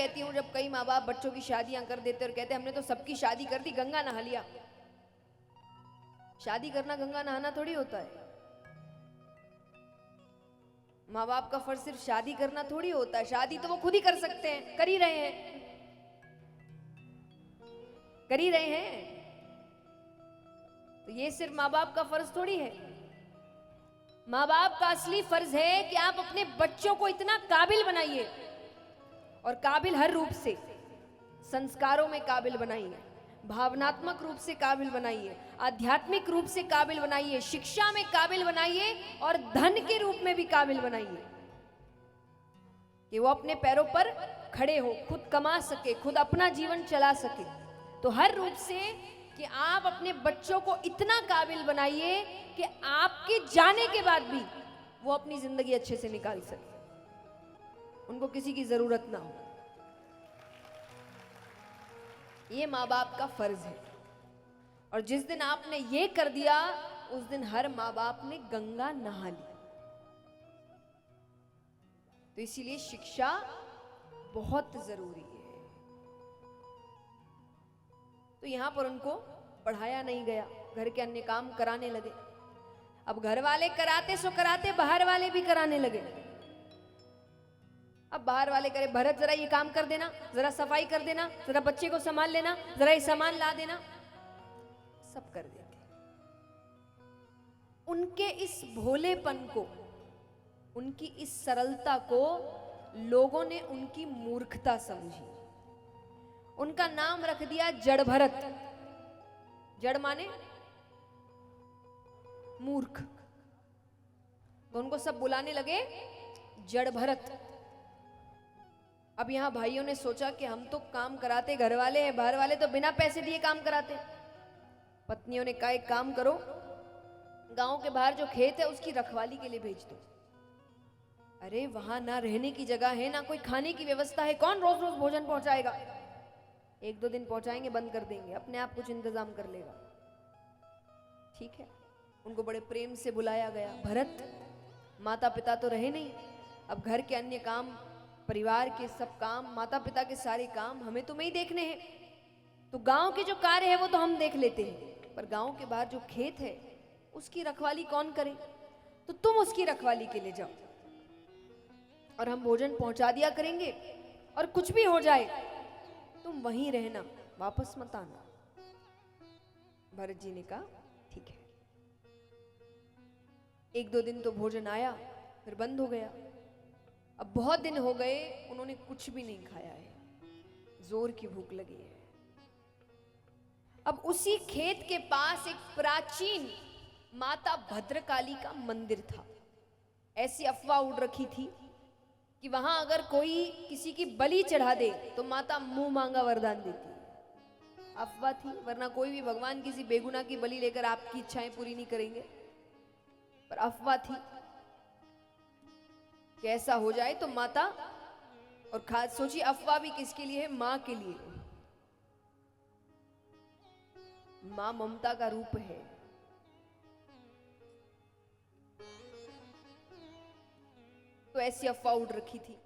कहती हूँ जब कई माँ बाप बच्चों की शादियां कर देते और कहते हमने तो सबकी शादी कर दी, गंगा नहा लिया। शादी करना गंगा नहाना थोड़ी होता है। माँ बाप का फर्ज सिर्फ शादी करना थोड़ी होता है। शादी तो वो खुद ही कर सकते हैं, कर ही रहे हैं, कर ही रहे हैं। तो ये सिर्फ माँ बाप का फर्ज थोड़ी है। माँ बाप का असली फर्ज है कि आप अपने बच्चों को इतना काबिल बनाइए, और काबिल हर रूप से, संस्कारों में काबिल बनाइए, भावनात्मक रूप से काबिल बनाइए, आध्यात्मिक रूप से काबिल बनाइए, शिक्षा में काबिल बनाइए, और धन के रूप में भी काबिल बनाइए कि वो अपने पैरों पर खड़े हो, खुद कमा सके, खुद अपना जीवन चला सके। तो हर रूप से कि आप अपने बच्चों को इतना काबिल बनाइए कि आपके जाने के बाद भी वो अपनी जिंदगी अच्छे से निकाल सके, उनको किसी की जरूरत ना हो। ये माँ बाप का फर्ज है। और जिस दिन आपने ये कर दिया, उस दिन हर माँ बाप ने गंगा नहा ली। तो इसीलिए शिक्षा बहुत जरूरी है। तो यहां पर उनको पढ़ाया नहीं गया, घर के अन्य काम कराने लगे। अब घर वाले कराते सो कराते, बाहर वाले भी कराने लगे। अब बाहर वाले करे, भरत जरा ये काम कर देना, जरा सफाई कर देना, जरा बच्चे को संभाल लेना, जरा ये सामान ला देना, सब कर देते। उनके इस भोलेपन को, उनकी इस सरलता को लोगों ने उनकी मूर्खता समझी। उनका नाम रख दिया जड़ भरत। जड़ माने मूर्ख, तो उनको सब बुलाने लगे जड़ भरत। अब यहां भाइयों ने सोचा कि हम तो काम कराते घर वाले हैं, बाहर वाले तो बिना पैसे दिए काम कराते। पत्नियों ने कहा एक काम करो, गांव के बाहर जो खेत है उसकी रखवाली के लिए भेज दो। अरे वहां ना रहने की जगह है, ना कोई खाने की व्यवस्था है, कौन रोज रोज भोजन पहुंचाएगा? एक दो दिन पहुंचाएंगे, बंद कर देंगे, अपने आप कुछ इंतजाम कर लेगा। ठीक है, उनको बड़े प्रेम से बुलाया गया। भरत, माता पिता तो रहे नहीं, अब घर के अन्य काम, परिवार के सब काम, माता पिता के सारे काम हमें तुम्हें ही देखने हैं। तो गांव के जो कार्य है वो तो हम देख लेते हैं, पर गांव के बाहर जो खेत है उसकी रखवाली कौन करे? तो तुम उसकी रखवाली के लिए जाओ, और हम भोजन पहुंचा दिया करेंगे, और कुछ भी हो जाए तुम वहीं रहना, वापस मत आना। भरत जी ने कहा ठीक है। एक दो दिन तो भोजन आया, फिर बंद हो गया। अब बहुत दिन हो गए, उन्होंने कुछ भी नहीं खाया है, जोर की भूख लगी है। अब उसी खेत के पास एक प्राचीन माता भद्रकाली का मंदिर था। ऐसी अफवाह उड़ रखी थी कि वहां अगर कोई किसी की बलि चढ़ा दे तो माता मुंह मांगा वरदान देती है। अफवाह थी, वरना कोई भी भगवान किसी बेगुनाह की बलि लेकर आपकी इच्छाएं पूरी नहीं करेंगे, पर अफवाह थी कि ऐसा हो जाए तो माता, और खास सोचिए अफवाह भी किसके लिए है? मां के लिए। मां ममता का रूप है। तो ऐसी अफवाह उड़ रखी थी।